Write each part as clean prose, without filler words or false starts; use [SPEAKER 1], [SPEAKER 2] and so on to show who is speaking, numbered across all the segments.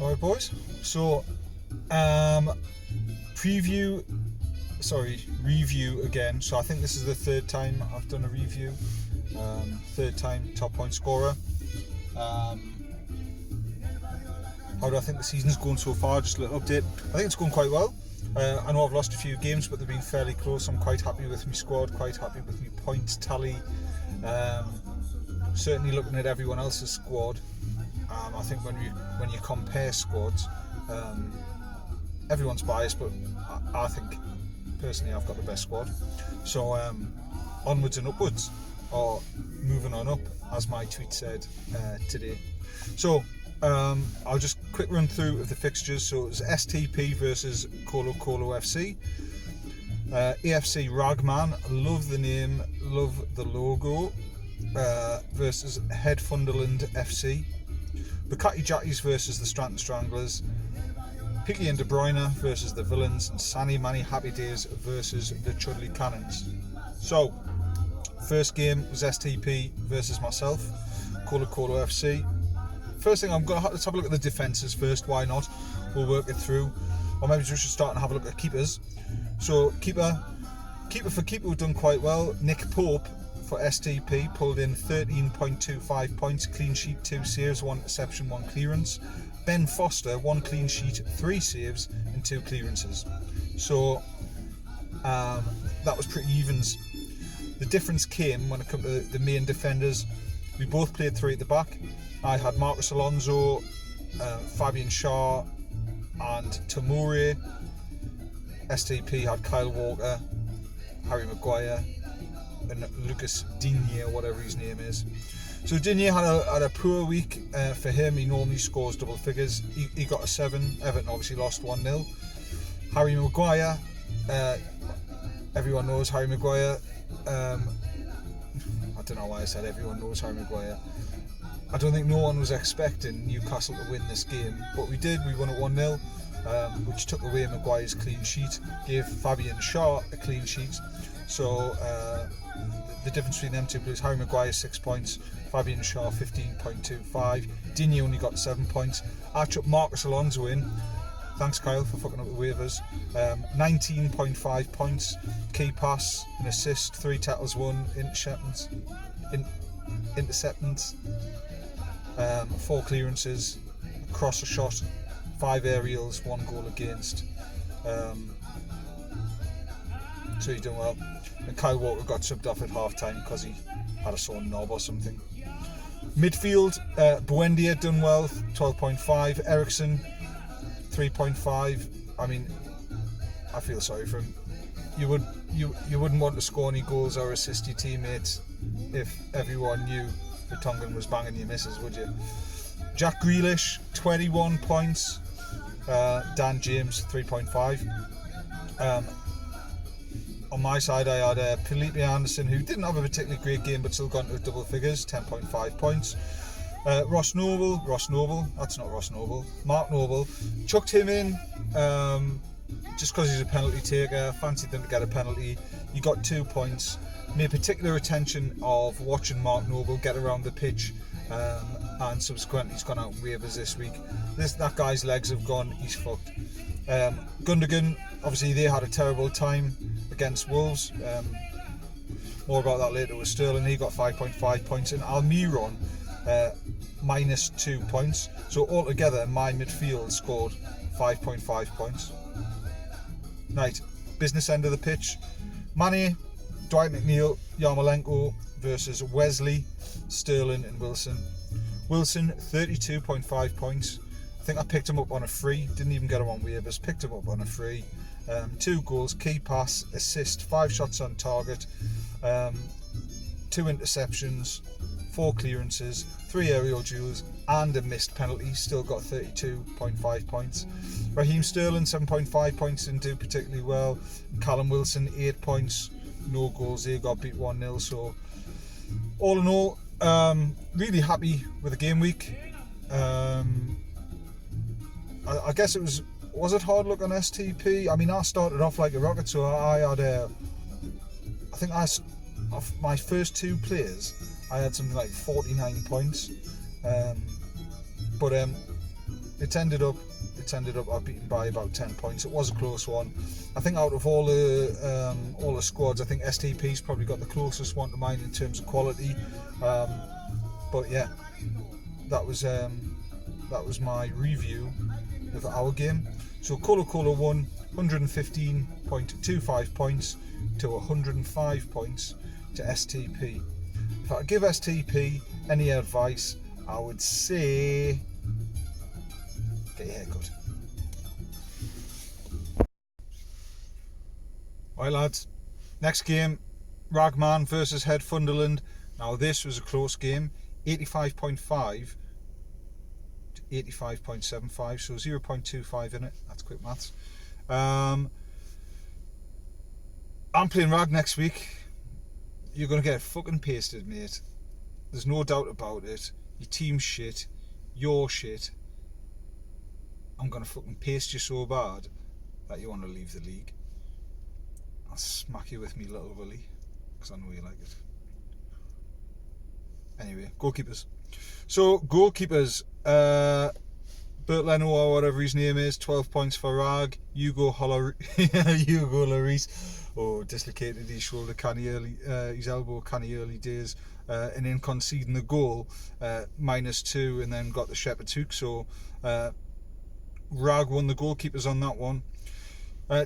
[SPEAKER 1] Alright boys, so review again. So I think this is the third time I've done a review, third time top point scorer. How do I think the season's going so far? Just a little update. I think it's going quite well. I know I've lost a few games, but they've been fairly close. I'm quite happy with my squad, quite happy with my points tally. Certainly looking at everyone else's squad, I think when you compare squads, everyone's biased, but I think personally I've got the best squad. So onwards and upwards, or moving on up, as my tweet said today. So I'll just quick run through of the fixtures. So it was STP versus Colo FC. AFC Ragman, love the name, love the logo, versus Headfunderland FC. Bukati Jackies versus the Stratton Stranglers. Picky and De Bruyne versus the Villains, and Sanny Manny Happy Days versus the Chudley Cannons. So, first game was STP versus myself, Colo FC. First thing, let's have a look at the defences first, why not? We'll work it through. Or maybe we should start and have a look at keepers. So, keeper for keeper, we've done quite well. Nick Pope for STP pulled in 13.25 points, clean sheet, 2 saves, 1 interception, 1 clearance. Ben Foster, 1 clean sheet, 3 saves and 2 clearances. So that was pretty evens. The difference came when it came to the main defenders. We both played 3 at the back. I had Marcus Alonso, Fabian Schär and Tamure. STP had Kyle Walker, Harry Maguire and Lucas Digne, whatever his name is. So Digne had a poor week for him. He normally scores double figures. He got a 7. Everton obviously lost 1-0. Harry Maguire, everyone knows Harry Maguire. I don't know why I said everyone knows Harry Maguire. I don't think no one was expecting Newcastle to win this game, but we did. We won at 1-0, which took away Maguire's clean sheet, gave Fabian Schär a clean sheet. So the difference between them two players, Harry Maguire 6 points, Fabian Schär 15.25, Digne only got 7 points. I took Marcus Alonso in, thanks Kyle for fucking up the waivers, 19.5 points, key pass, an assist, 3 tackles, 1 interceptions, 4 clearances, a crosser shot, 5 aerials, 1 goal against. So he's doing well. And Kyle Walker got subbed off at half time because he had a sore knob or something. Midfield, Buendia done well, 12.5. Ericsson, 3.5. I mean, I feel sorry for him. You wouldn't want to score any goals or assist your teammates if everyone knew Vertonghen was banging your misses, would you? Jack Grealish, 21 points. Dan James, 3.5. On my side, I had Felipe Anderson, who didn't have a particularly great game, but still got into double figures, 10.5 points. Mark Noble, chucked him in just because he's a penalty taker. Fancied him to get a penalty. He got 2 points. Made particular attention of watching Mark Noble get around the pitch, and subsequently he's gone out in waivers this week. That guy's legs have gone. He's fucked. Gundogan, obviously they had a terrible time against Wolves. More about that later with Sterling. He got 5.5 points, and Almiron minus 2 points. So altogether my midfield scored 5.5 points. Right, business end of the pitch. Mane, Dwight McNeil, Yarmolenko versus Wesley, Sterling and Wilson. Wilson, 32.5 points. I think I picked him up on a free, didn't even get him on waivers, picked him up on a free. 2 goals, key pass, assist, 5 shots on target, 2 interceptions, 4 clearances, 3 aerial duels and a missed penalty. Still got 32.5 points. Raheem Sterling, 7.5 points, didn't do particularly well. Callum Wilson, 8 points, no goals, they got beat 1-0. So all in all, really happy with the game week. I guess it was it hard luck on STP? I mean, I started off like a rocket, so I had off my first 2 players, I had something like 49 points. But it's ended up I've beaten by about 10 points. It was a close one. I think out of all the squads, I think STP's probably got the closest one to mine in terms of quality. But yeah, that was my review of our game. So Colo won 115.25 points to 105 points to STP. If I give STP any advice, I would say get your haircut. Right lads, next game, Ragman versus Head Funderland. Now this was a close game, 85.5 to 85.75, so 0.25 in it. That's quick maths. I'm playing Rag next week. You're going to get fucking pasted, mate. There's no doubt about it. Your team's shit. You're shit. I'm going to fucking paste you so bad that you want to leave the league. I'll smack you with me little willy, because I know you like it. Anyway, goalkeepers. So, goalkeepers. Bert Leno or whatever his name is, 12 points for Rag. Hugo Lloris, dislocated his shoulder canny early, his elbow canny early days, and then conceding the goal, -2, and then got the Shepherd's hook. So Rag won the goalkeepers on that one.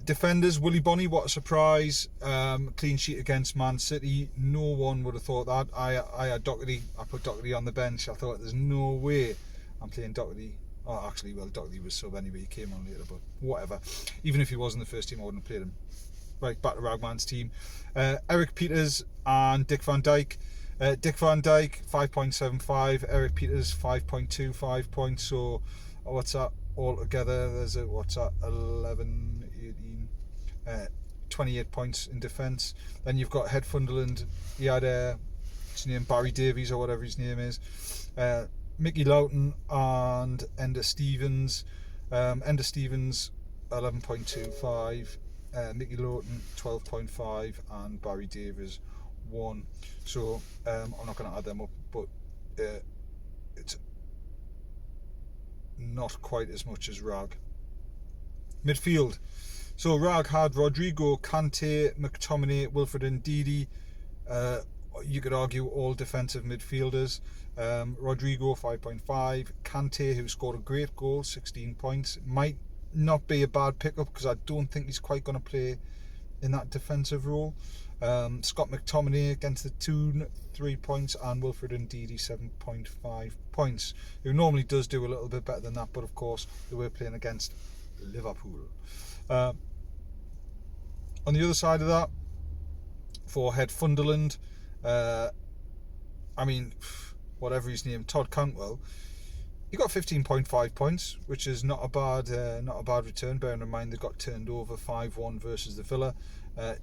[SPEAKER 1] Defenders, Willy Bonny, what a surprise. Clean sheet against Man City. No one would have thought that. I had Doherty. I put Doherty on the bench. I thought there's no way I'm playing Doherty. Oh, actually, well, Doherty was sub anyway. He came on later, but whatever. Even if he was in the first team, I wouldn't have played him. Right, back to Ragman's team. Eric Peters and Dick Van Dijk. Dick Van Dijk, 5.75. Eric Peters, 5.25 points. So, what's that all together? There's 11, 18, 28 points in defence. Then you've got Head Funderland. He had, what's his name, Barry Davies or whatever his name is. Mickey Lowton and Ender Stevens. Ender Stevens 11.25, Mickey Lowton 12.5, and Barry Davies 1. So I'm not going to add them up, but it's not quite as much as Rag. Midfield. So Rag had Rodrigo, Kante, McTominay, Wilfred Ndidi. You could argue all defensive midfielders. Rodrigo 5.5, Kante, who scored a great goal, 16 points. Might not be a bad pickup because I don't think he's quite going to play in that defensive role. Scott McTominay against the 3 points, and Wilfred Ndidi 7.5 points, who normally does do a little bit better than that, but of course they were playing against Liverpool. On the other side of that, for Head Funderland, whatever his name, Todd Cantwell, he got 15.5 points, which is not a bad return, bearing in mind they got turned over 5-1 versus the Villa.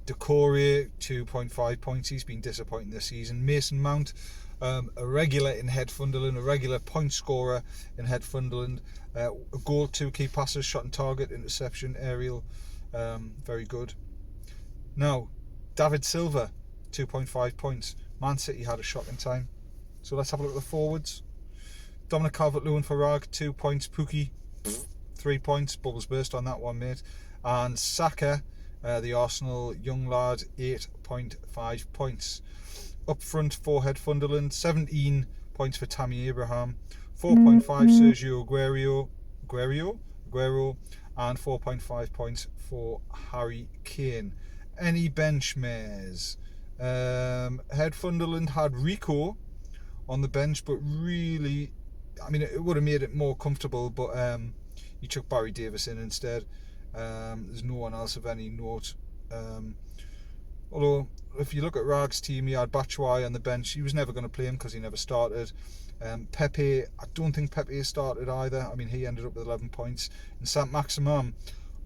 [SPEAKER 1] Decore, 2.5 points. He's been disappointing this season. Mason Mount, a regular in Head Funderland, a regular point scorer in Head Funderland. A goal, 2 key passes, shot on target, interception, aerial, very good. Now, David Silva, 2.5 points. Man City had a shocking time. So let's have a look at the forwards. Dominic Calvert-Lewin for Rag, 2 points. Pookie, 3 points. Bubbles burst on that one, mate. And Saka, the Arsenal young lad, 8.5 points. Up front for Head Funderland, 17 points for Tammy Abraham, 4.5 Sergio Aguero, and 4.5 points for Harry Kane. Any benchmares? Head Funderland had Rico on the bench, but really, it would have made it more comfortable, but he took Barry Davis in instead. There's no one else of any note. Although, if you look at Rag's team, he had Batshuayi on the bench. He was never going to play him because he never started. Pepe, I don't think Pepe started either. He ended up with 11 points. And Saint-Maximin,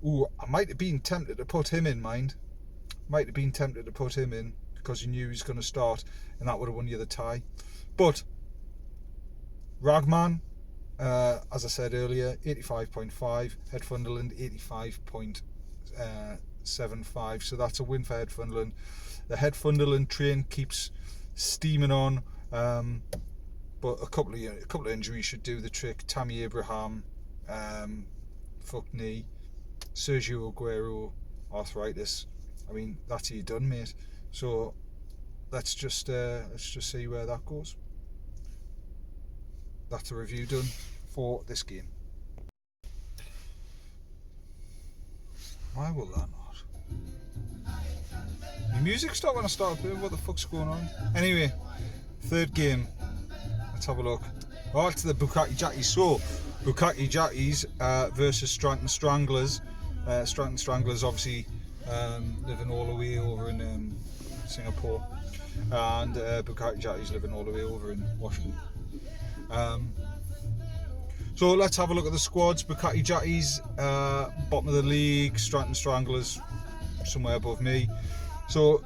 [SPEAKER 1] I might have been tempted to put him in, because you knew he was going to start, and that would have won you the tie. But Ragman, as I said earlier, 85.5, Head Funderland 85.75, so that's a win for Head Funderland. The Head Funderland train keeps steaming on, but a couple of injuries should do the trick. Tammy Abraham fuck knee. Sergio Aguero, arthritis. I mean, that's you done, mate. So let's just see where that goes. That's a review done for this game. Why will that not? The music's not going to start playing. What the fuck's going on? Anyway, third game. Let's have a look. Oh, it's the Bukaki Jackies. So, Bukaki Jackies versus Stratton Stranglers. Stratton Stranglers obviously living all the way over in Singapore, and Bukaki Jackies living all the way over in Washington. So let's have a look at the squads. Bukaki Jackies, bottom of the league. Stratton Stranglers, somewhere above me. So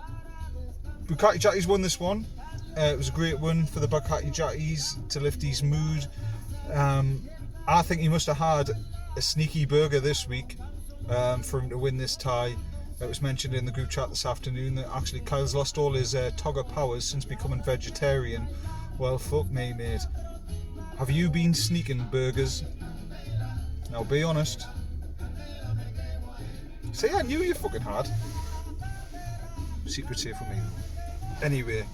[SPEAKER 1] Bukaki Jackies won this one. It was a great win for the Bukaki Jackies to lift his mood. I think he must have had a sneaky burger this week for him to win this tie. It was mentioned in the group chat this afternoon that actually Kyle's lost all his Togger powers since becoming vegetarian. Well, fuck me, mate. Have you been sneaking burgers? Now be honest. See, I knew you fucking had. Secret safe for me. Anyway,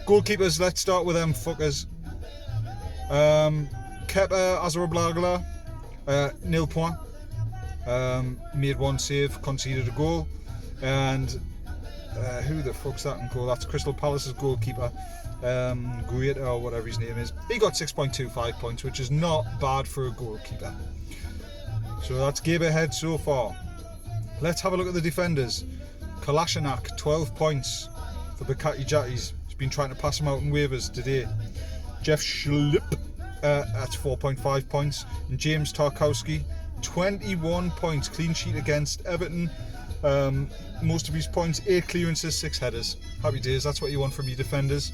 [SPEAKER 1] goalkeepers, let's start with them fuckers. Kepa Azarabagla, 0 point. Made one save, conceded a goal. And who the fuck's that in goal? That's Crystal Palace's goalkeeper. Guetta or whatever his name is. He got 6.25 points, which is not bad for a goalkeeper. So that's game ahead so far. Let's have a look at the defenders. Kolasinac, 12 points for Bukaki Jackies. He's been trying to pass him out in waivers today. Jeff Schlipp, that's 4.5 points. And James Tarkowski, 21 points. Clean sheet against Everton. Most of his points, 8 clearances, 6 headers. Happy days, that's what you want from your defenders.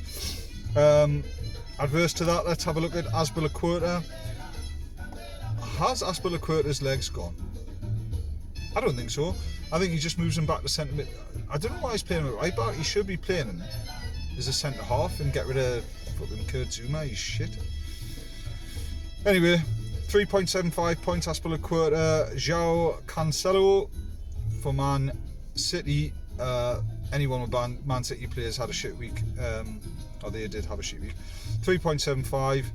[SPEAKER 1] Adverse to that, let's have a look at Azpilicueta. Has Azpilicueta's legs gone? I don't think so. I think he just moves him back to centre mid. I don't know why he's playing him at right back. He should be playing him as a centre half and get rid of fucking Kurt Zuma. He's shit. Anyway, 3.75 points Azpilicueta. João Cancelo for Man City. Anyone with Man City players had a shit week, or they did have a shit week. 3.75,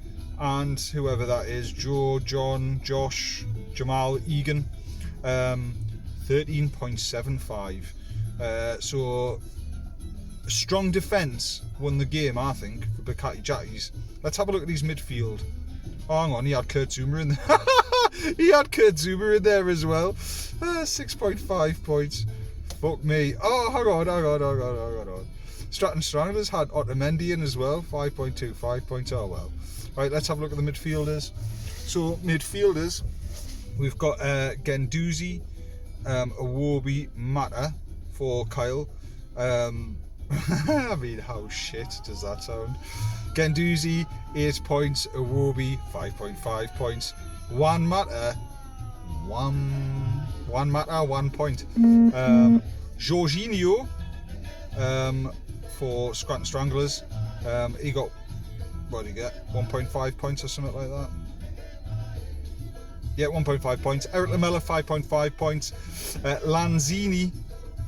[SPEAKER 1] and whoever that is, Joe, John, Josh, Jamal, Egan, 13.75. So strong defence won the game, I think, for Bukaki Jackies. Let's have a look at his midfield. Oh, hang on, he had Kurt Zuma in there. He had Kurt Zuma in there as well. 6.5 points. Fuck me. Oh, hang on. Stratton Stranglers had Otamendi in as well. 5.25 points. Oh, well. Right, let's have a look at the midfielders. So, midfielders, we've got Guendouzi, Iwobi, Mata for Kyle. I mean, how shit does that sound? Guendouzi, 8 points. Iwobi, 5.5 points. Juan Mata, 1 point. Jorginho for Stratton Stranglers. He got, what did he get? 1.5 points or something like that. Yeah, 1.5 points. Eric Lamela, 5.5 points. Lanzini,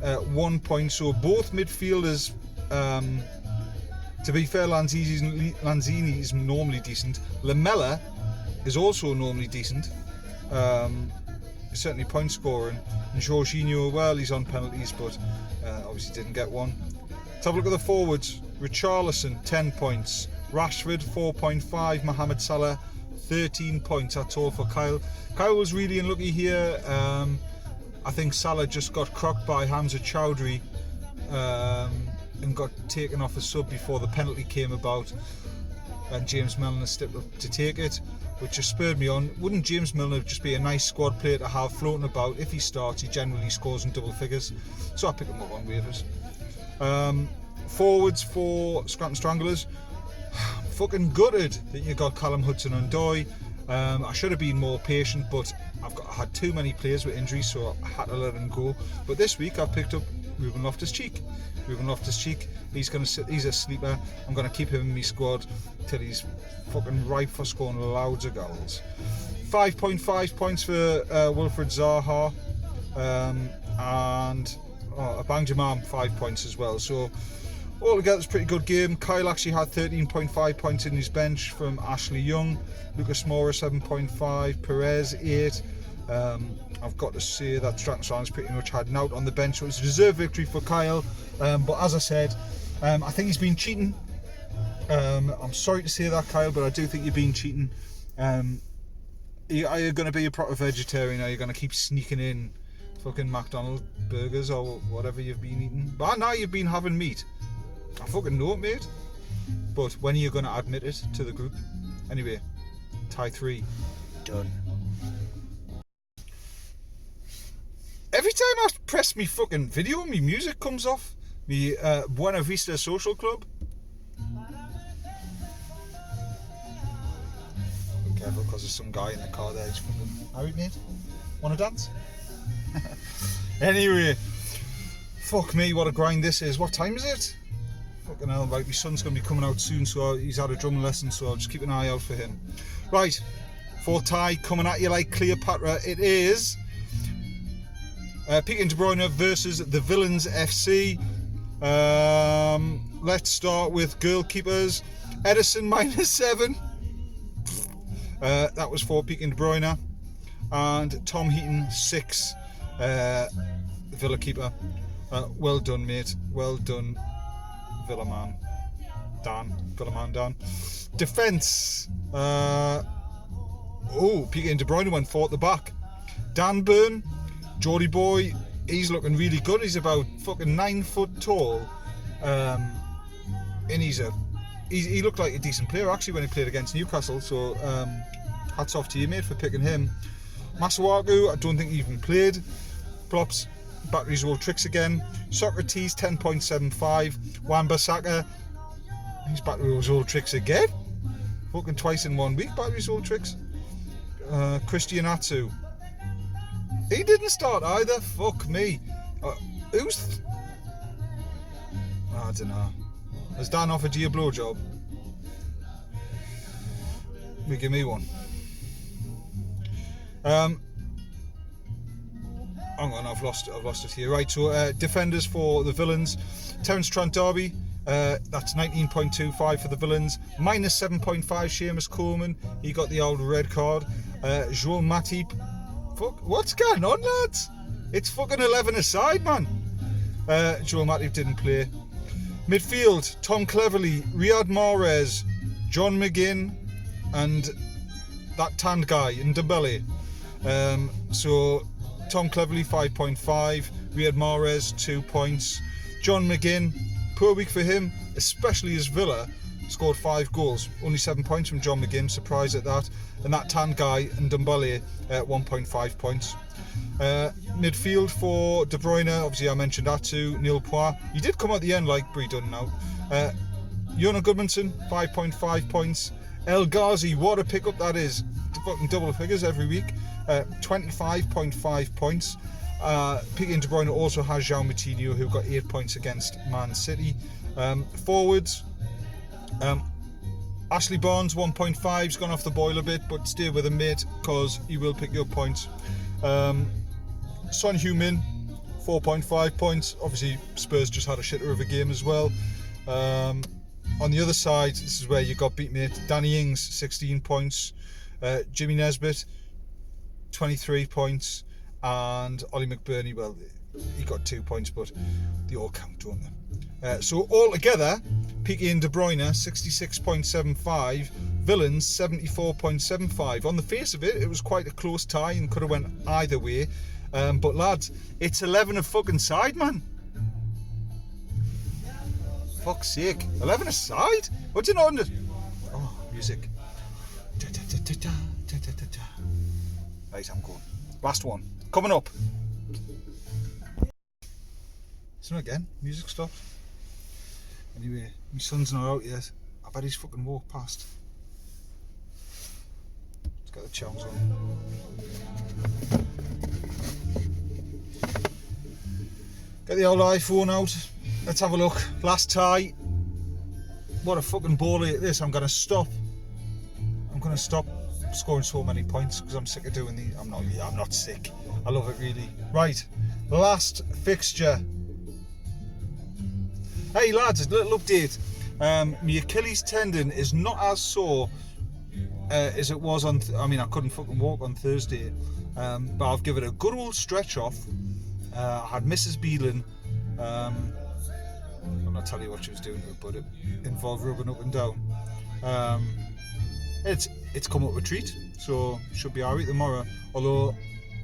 [SPEAKER 1] 1 point. So both midfielders, to be fair, Lanzini is normally decent. Lamela is also normally decent. Certainly point scoring. And Jorginho, well, he's on penalties, but obviously didn't get one. Let's have a look at the forwards. Richarlison, 10 points. Rashford, 4.5. Mohamed Salah, 13 points. That's all for Kyle. Kyle was really unlucky here. I think Salah just got crocked by Hamza Chowdhury and got taken off a sub before the penalty came about. And James Milner stepped up to take it, which just spurred me on. Wouldn't James Milner just be a nice squad player to have floating about? If he starts, he generally scores in double figures. So I picked him up on waivers. Forwards for Stratton Stranglers. Fucking gutted that you got Callum Hudson-Odoi. I should have been more patient, but I had too many players with injuries, so I had to let him go. But this week I've picked up Ruben Loftus-Cheek. He's a sleeper. I'm going to keep him in my squad till he's fucking ripe for scoring loads of goals. 5.5 points for Wilfred Zaha, and Abangjamam 5 points as well. So altogether it's a pretty good game. Kyle actually had 13.5 points in his bench from Ashley Young. Lucas Moura 7.5, Perez 8. I've got to say that Stratton's pretty much had an out on the bench, so it's a deserved victory for Kyle. But as I said, I think he's been cheating. I'm sorry to say that, Kyle, but I do think you've been cheating. Are you going to be a proper vegetarian? Are you going to keep sneaking in fucking McDonald's burgers or whatever you've been eating? But now you've been having meat. I fucking know it, mate. But when are you going to admit it to the group? Anyway, tie 3 done. Every time I press me fucking video, me music comes off. Me Buena Vista Social Club. Be careful, because there's some guy in the car there. He's fucking, alright, mate? Wanna dance? Anyway, fuck me, what a grind this is. What time is it? Fucking hell, right, my son's going to be coming out soon, so he's had a drumming lesson, so I'll just keep an eye out for him. Right, fourth tie, coming at you like Cleopatra. It is Peak and De Bruyne versus the Villains FC. Let's start with goalkeepers. Edison -7. That was for Peak and De Bruyne. And Tom Heaton 6. Villa keeper. Well done, mate. Well done, Villa man. Villa man Dan. Defence. Peak and De Bruyne went 4 at the back. Dan Burn. Geordie boy, he's looking really good. He's about fucking 9 foot tall, and he looked like a decent player actually when he played against Newcastle. So hats off to you, mate, for picking him. Masuaku, I don't think he even played. Props, batteries old tricks again. Socrates 10.75. Wan-Bissaka, his batteries old tricks again. Fucking twice in 1 week, batteries old tricks. Christian Atsu. He didn't start either. Fuck me. I don't know. Has Dan offered you a blowjob? Give me one. Hang on, I've lost it here. Right, so defenders for the Villains. Terence Trent D'Arby. That's 19.25 for the Villains. -7.5 Seamus Coleman. He got the old red card. Joel Matip. Fuck, what's going on, lads? It's fucking 11 aside, man. Joel Matip didn't play. Midfield, Tom Cleverley, Riyad Mahrez, John McGinn, and that tanned guy, Ndembele. So, Tom Cleverley, 5.5. Riyad Mahrez, 2 points. John McGinn, poor week for him, especially as Villa scored 5 goals. Only 7 points from John McGinn, surprised at that. And that tan guy, Ndembele, 1.5 points. Midfield for De Bruyne, obviously I mentioned that too. Neil Poir, he did come at the end like Brie done now. Jonah Goodmanson, 5.5 points. El Ghazi, what a pickup that is. Fucking double figures every week. 25.5 points. Peak and De Bruyne also has João Moutinho, who got 8 points against Man City. Forwards, Ashley Barnes, 1.5. He's gone off the boil a bit, but stay with him, mate, because he will pick your points. Son Heung-min, 4.5 points. Obviously, Spurs just had a shitter of a game as well. On the other side, this is where you got beat, mate. Danny Ings, 16 points. Jimmy Nesbitt, 23 points. And Ollie McBurney, well, he got 2 points, but they all count, don't they? So altogether, Piqué and De Bruyne, 66.75, Villains, 74.75. On the face of it, it was quite a close tie and could have went either way. But lads, it's 11 a fucking side, man. Fuck's sake, 11 a side? What do you know? Oh, music. Right, I'm going. Last one. Coming up. So again, music stopped. Anyway, my son's not out yet. I bet he's fucking walked past. Let's get the channels on. Get the old iPhone out. Let's have a look. Last tie. What a fucking baller it is. I'm gonna stop scoring so many points because I'm sick of doing the. I'm not sick. I love it really. Right, last fixture. Hey lads, a little update. My Achilles tendon is not as sore as it was on. I couldn't fucking walk on Thursday, but I've given it a good old stretch off. I had Mrs. Beelan. I'm not telling you what she was doing to it, but it involved rubbing up and down. It's come up a treat, so should be alright tomorrow. Although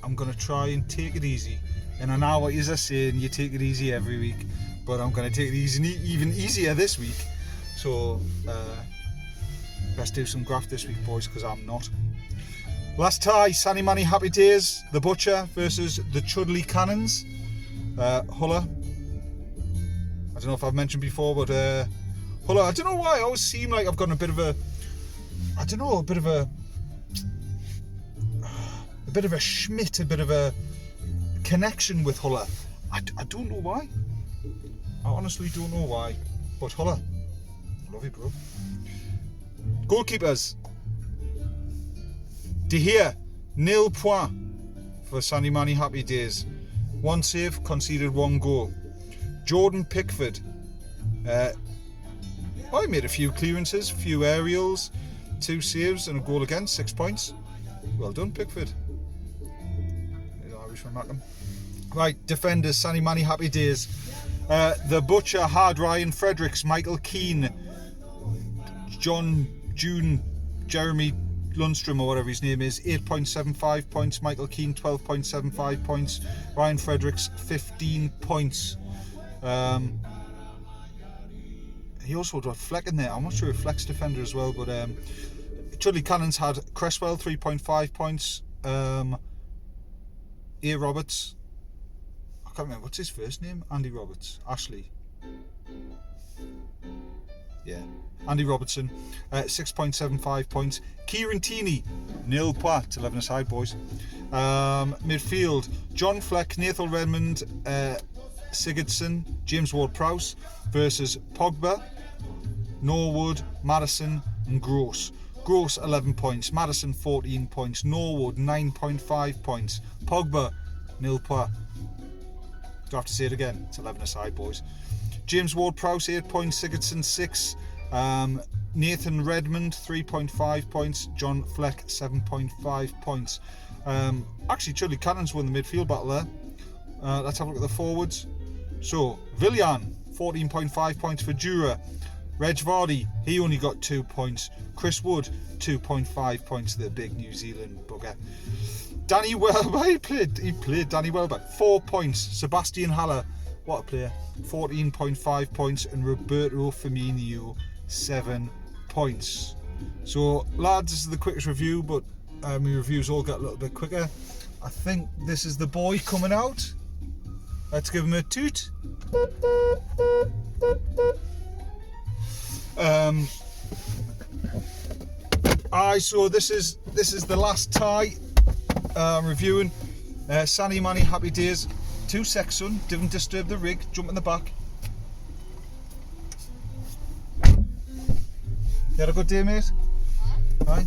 [SPEAKER 1] I'm gonna try and take it easy. And I know what you're saying, you take it easy every week, but I'm gonna take it easy, even easier this week. So let's do some graft this week, boys, because I'm not. Last tie, Sanny Manny Happy Days, the Butcher versus the Chudley Cannons. Huller. I don't know if I've mentioned before, but Huller, I don't know why I always seem like I've got a bit of a schmitt, a bit of a connection with Huller. I don't know why. I honestly don't know why. But Huller, love you, bro. Goalkeepers. De Gea, 0 points for Sanny Manny Happy Days. 1 save, conceded 1 goal. Jordan Pickford. I made a few clearances, a few aerials, 2 saves and a goal against, 6 points. Well done, Pickford. Irishman Mackham. Right, defenders, Sanny Manny Happy Days. The Butcher had Ryan Fredericks, Michael Keane, John June, Jeremy Lundstrom or whatever his name is, 8.75 points. Michael Keane, 12.75 points. Ryan Fredericks, 15 points. He also got Fleck in there. I'm not sure if Fleck's defender as well, but Chudley Cannons had Cresswell, 3.5 points. A. Roberts, I can't remember what's his first name. Andy Roberts, Ashley. Yeah, Andy Robertson, 6.75 points. Kieran Tini, 0 points, 11 aside, boys. Midfield, John Fleck, Nathan Redmond, Sigurdsson, James Ward-Prowse versus Pogba, Norwood, Madison and Gross. Gross 11 points, Madison 14 points, Norwood 9.5 points, Pogba 0 points. Do I have to say it again? It's 11 aside, boys. James Ward-Prowse 8 points, Sigurdsson 6, Nathan Redmond 3.5 points, John Fleck 7.5 points. Actually, Chudley Cannons won the midfield battle there. Let's have a look at the forwards. So, Villian 14.5 points for Jura. Reg Vardy, he only got 2 points. Chris Wood, 2.5 points, the big New Zealand bugger. Danny Welbeck, he played Danny Welbeck, 4 points. Sebastian Haller, what a player, 14.5 points. And Roberto Firmino, 7 points. So, lads, this is the quickest review, but my reviews all get a little bit quicker. I think this is the boy coming out. Let's give him a toot. So this is the last tie I'm reviewing. Sanny Manny Happy Days. 2 secs, son. Didn't disturb the rig. Jump in the back. You had a good day, mate? Right.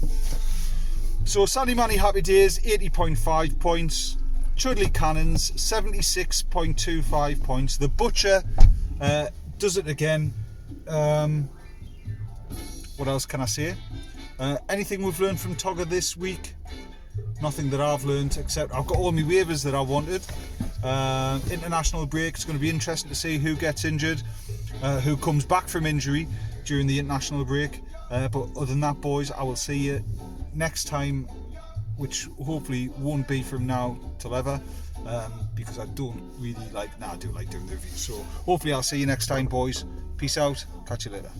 [SPEAKER 1] So Sanny Manny Happy Days, 80.5 points. Chudley Cannons, 76.25 points. The Butcher does it again. What else can I say? Anything we've learned from Togger this week? Nothing that I've learned, except I've got all my waivers that I wanted. International break, it's going to be interesting to see who gets injured, who comes back from injury during the international break. But other than that, boys, I will see you next time, which hopefully won't be from now till ever, because I don't really like, I do like doing the reviews. So hopefully I'll see you next time, boys. Peace out, catch you later.